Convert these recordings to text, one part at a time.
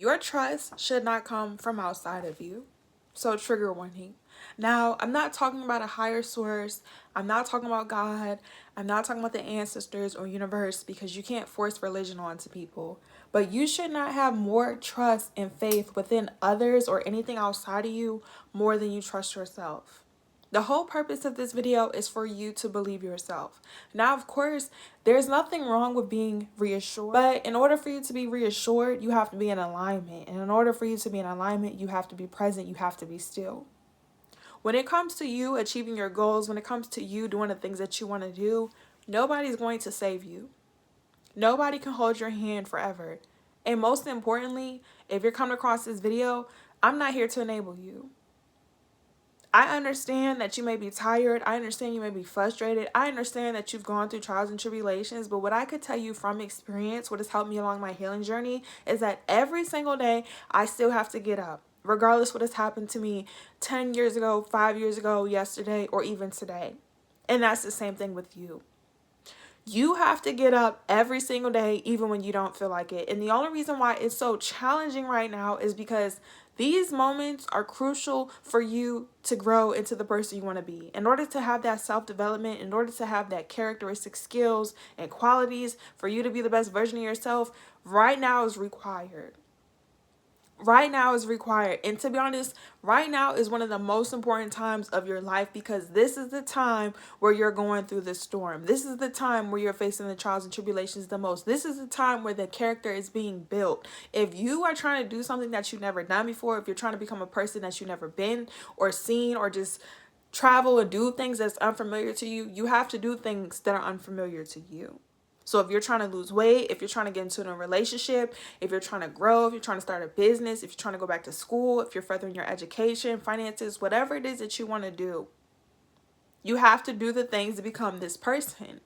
Your trust should not come from outside of you. So, trigger warning. Now, I'm not talking about a higher source. I'm not talking about God. I'm not talking about the ancestors or universe, because you can't force religion onto people. But you should not have more trust and faith within others or anything outside of you more than you trust yourself. The whole purpose of this video is for you to believe yourself. Now, of course, there's nothing wrong with being reassured, but in order for you to be reassured, you have to be in alignment. And in order for you to be in alignment, you have to be present, you have to be still. When it comes to you achieving your goals, when it comes to you doing the things that you want to do, nobody's going to save you. Nobody can hold your hand forever. And most importantly, if you're coming across this video, I'm not here to enable you. I understand that you may be tired. I understand you may be frustrated. I understand that you've gone through trials and tribulations. But what I could tell you from experience, what has helped me along my healing journey, is that every single day I still have to get up, regardless what has happened to me 10 years ago, 5 years ago, yesterday, or even today. And that's the same thing with you. You have to get up every single day, even when you don't feel like it. And the only reason why it's so challenging right now is because these moments are crucial for you to grow into the person you want to be. In order to have that self-development, in order to have that characteristic skills and qualities for you to be the best version of yourself, right now is required. Right now is required. And to be honest, right now is one of the most important times of your life, because this is the time where you're going through the storm. This is the time where you're facing the trials and tribulations the most. This is the time where the character is being built. If you are trying to do something that you've never done before, if you're trying to become a person that you've never been or seen, or just travel and do things that's unfamiliar to you, you have to do things that are unfamiliar to you. So if you're trying to lose weight, if you're trying to get into a relationship, if you're trying to grow, if you're trying to start a business, if you're trying to go back to school, if you're furthering your education, finances, whatever it is that you want to do, you have to do the things to become this person.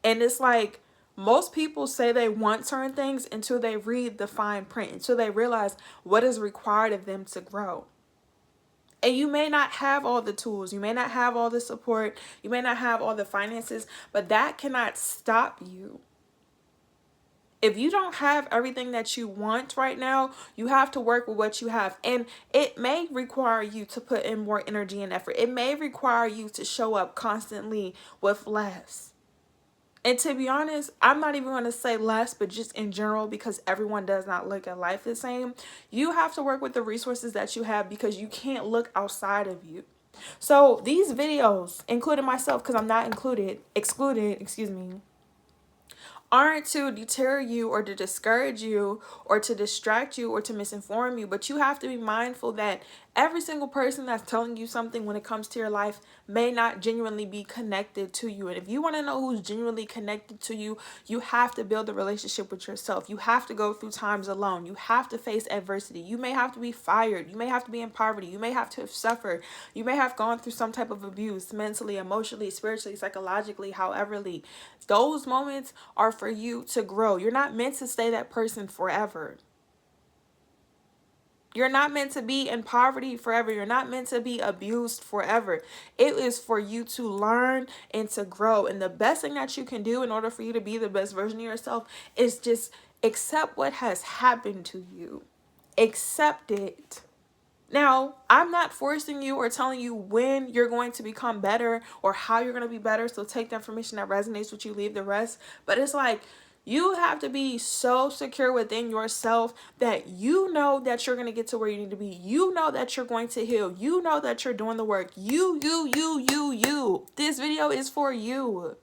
And it's like, most people say they want certain things until they read the fine print, until they realize what is required of them to grow. And you may not have all the tools, you may not have all the support, you may not have all the finances, but that cannot stop you. If you don't have everything that you want right now, you have to work with what you have. And it may require you to put in more energy and effort. It may require you to show up constantly with less. And to be honest, I'm not even going to say less, but just in general, because everyone does not look at life the same. You have to work with the resources that you have, because you can't look outside of you. So these videos, including myself, because I'm not excluded, aren't to deter you or to discourage you or to distract you or to misinform you, but you have to be mindful that every single person that's telling you something when it comes to your life may not genuinely be connected to you. And if you want to know who's genuinely connected to you, you have to build a relationship with yourself. You have to go through times alone. You have to face adversity. You may have to be fired. You may have to be in poverty. You may have to have suffered. You may have gone through some type of abuse, mentally, emotionally, spiritually, psychologically, howeverly. Those moments are for you to grow. You're not meant to stay that person forever. You're not meant to be in poverty forever. You're not meant to be abused forever. It is for you to learn and to grow. And the best thing that you can do in order for you to be the best version of yourself is just accept what has happened to you. Accept it. Now, I'm not forcing you or telling you when you're going to become better or how you're going to be better. So take the information that resonates with you, leave the rest. But it's like, you have to be so secure within yourself that you know that you're going to get to where you need to be. You know that you're going to heal. You know that you're doing the work. You. This video is for you.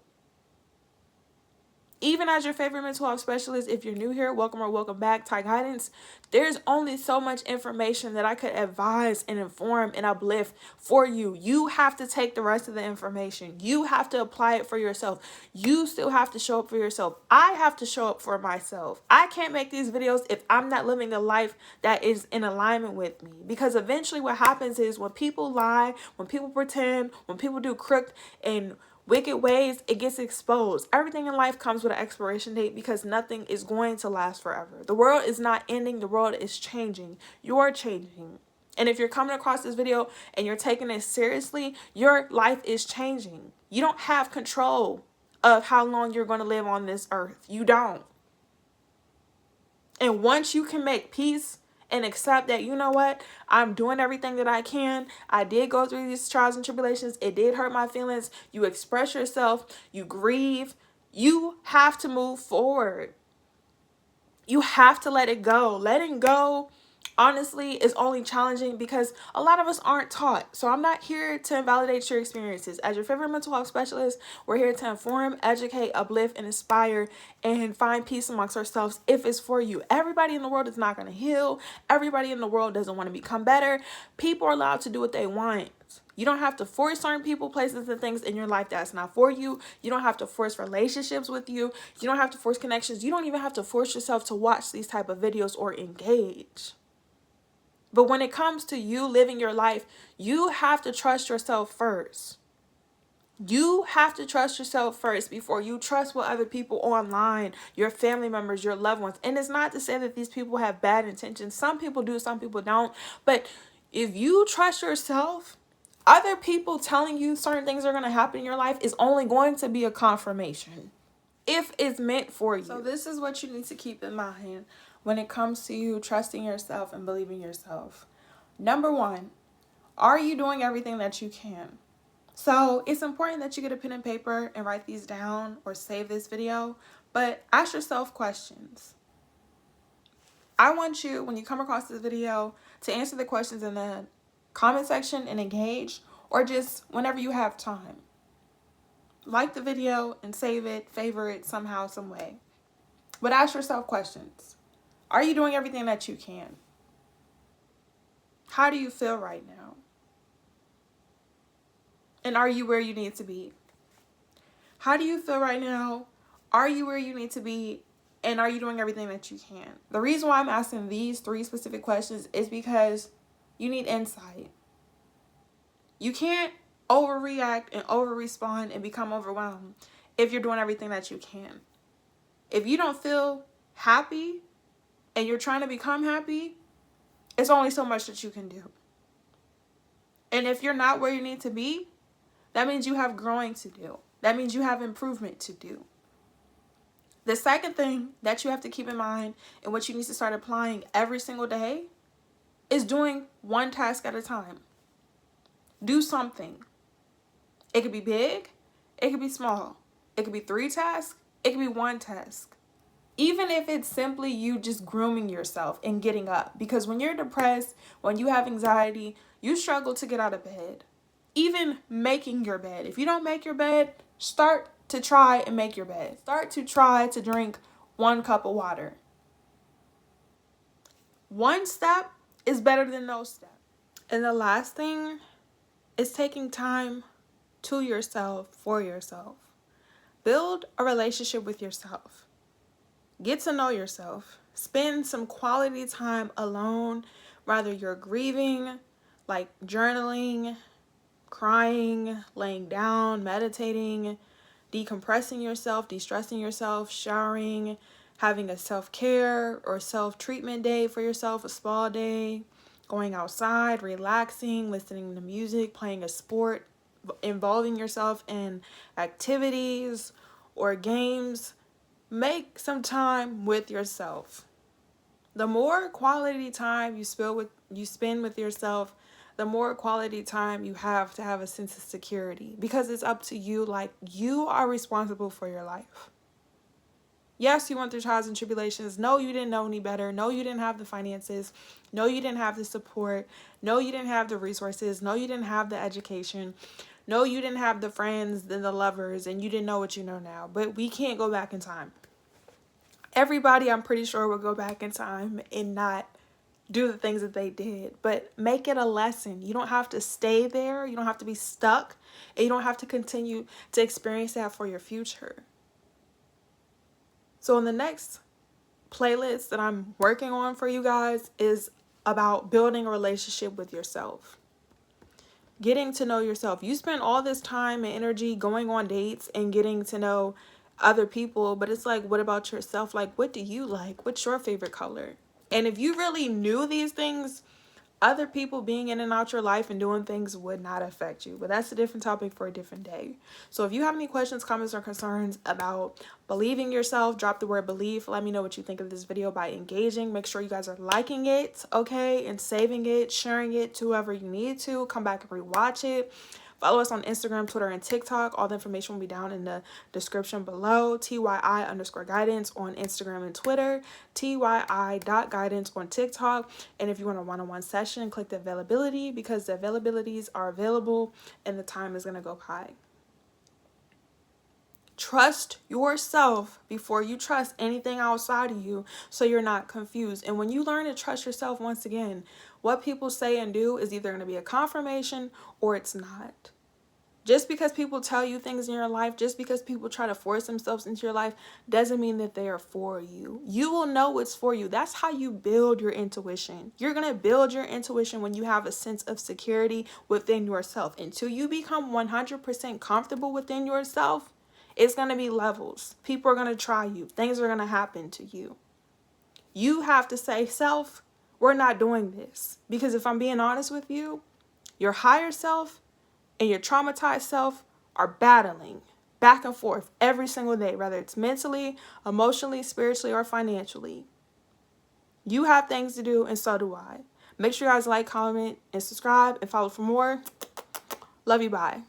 Even as your favorite mental health specialist, if you're new here, welcome or welcome back, Ty Guidance. There's only so much information that I could advise and inform and uplift for you. You have to take the rest of the information. You have to apply it for yourself. You still have to show up for yourself. I have to show up for myself. I can't make these videos if I'm not living a life that is in alignment with me. Because eventually what happens is when people lie, when people pretend, when people do crooked and wicked ways, it gets exposed. Everything in life comes with an expiration date, because nothing is going to last forever. The world is not ending. The world is changing. You're changing. And if you're coming across this video and you're taking it seriously, your life is changing. You don't have control of how long you're going to live on this earth. You don't. And once you can make peace and accept that, you know what, I'm doing everything that I can. I did go through these trials and tribulations. It did hurt my feelings. You express yourself, you grieve. You have to move forward. You have to let it go. Letting go, honestly, is only challenging because a lot of us aren't taught. So I'm not here to invalidate your experiences. As your favorite mental health specialist, we're here to inform, educate, uplift, and inspire, and find peace amongst ourselves if it's for you. Everybody in the world is not going to heal. Everybody in the world doesn't want to become better. People are allowed to do what they want. You don't have to force certain people, places, and things in your life that's not for you. You don't have to force relationships with you. You don't have to force connections. You don't even have to force yourself to watch these type of videos or engage. But when it comes to you living your life, you have to trust yourself first. You have to trust yourself first before you trust what other people online, your family members, your loved ones. And it's not to say that these people have bad intentions. Some people do, some people don't. But if you trust yourself, other people telling you certain things are going to happen in your life is only going to be a confirmation if it's meant for you. So this is what you need to keep in mind when it comes to you trusting yourself and believing yourself. Number one, are you doing everything that you can? So it's important that you get a pen and paper and write these down or save this video, but ask yourself questions. I want you, when you come across this video, to answer the questions in the comment section and engage, or just whenever you have time. Like the video and save it, favorite somehow, some way. But ask yourself questions. Are you doing everything that you can? How do you feel right now? And are you where you need to be? How do you feel right now? Are you where you need to be? And are you doing everything that you can? The reason why I'm asking these 3 specific questions is because you need insight. You can't overreact and over-respond and become overwhelmed if you're doing everything that you can. If you don't feel happy and you're trying to become happy, it's only so much that you can do. And if you're not where you need to be, that means you have growing to do. That means you have improvement to do. The second thing that you have to keep in mind and what you need to start applying every single day is doing one task at a time. Do something. It could be big. It could be small. It could be 3 tasks. It could be 1 task. Even if it's simply you just grooming yourself and getting up. Because when you're depressed, when you have anxiety, you struggle to get out of bed. Even making your bed. If you don't make your bed, start to try and make your bed. Start to try to drink 1 cup of water. 1 step is better than no step. And the last thing is taking time to yourself, for yourself. Build a relationship with yourself. Get to know yourself. Spend some quality time alone, whether you're grieving, like journaling, crying, laying down, meditating, decompressing yourself, de-stressing yourself, showering, having a self-care or self-treatment day for yourself, a spa day, going outside, relaxing, listening to music, playing a sport, involving yourself in activities or games. Make some time with yourself. The more quality time you spend with yourself, the more quality time you have to have a sense of security, because it's up to you. Like, you are responsible for your life. Yes, you went through trials and tribulations. No, you didn't know any better. No, you didn't have the finances. No, you didn't have the support. No, you didn't have the resources. No, you didn't have the education. No, you didn't have the friends and the lovers, and you didn't know what you know now. But we can't go back in time. Everybody, I'm pretty sure, will go back in time and not do the things that they did. But make it a lesson. You don't have to stay there. You don't have to be stuck. And you don't have to continue to experience that for your future. So in the next playlist that I'm working on for you guys is about building a relationship with yourself. Getting to know yourself. You spend all this time and energy going on dates and getting to know other people, but it's like, what about yourself? Like, what do you like? What's your favorite color? And if you really knew these things other people being in and out your life and doing things would not affect you. But that's a different topic for a different day. So if you have any questions, comments, or concerns about believing yourself, drop the word believe. Let me know what you think of this video by engaging. Make sure you guys are liking it, okay, and saving it, sharing it to whoever you need to. Come back and rewatch it. Follow us on Instagram, Twitter, and TikTok. All the information will be down in the description below. TYI_guidance on Instagram and Twitter. TYI.guidance on TikTok. And if you want a one-on-one session, click the availability because the availabilities are available and the time is going to go by. Trust yourself before you trust anything outside of you so you're not confused. And when you learn to trust yourself, once again, what people say and do is either going to be a confirmation or it's not. Just because people tell you things in your life, just because people try to force themselves into your life, doesn't mean that they are for you. You will know what's for you. That's how you build your intuition. You're going to build your intuition when you have a sense of security within yourself. Until you become 100% comfortable within yourself, it's going to be levels. People are going to try you. Things are going to happen to you. You have to say, self, we're not doing this. Because if I'm being honest with you, your higher self and your traumatized self are battling back and forth every single day, whether it's mentally, emotionally, spiritually, or financially. You have things to do, and so do I. Make sure you guys like, comment, and subscribe, and follow for more. Love you, bye.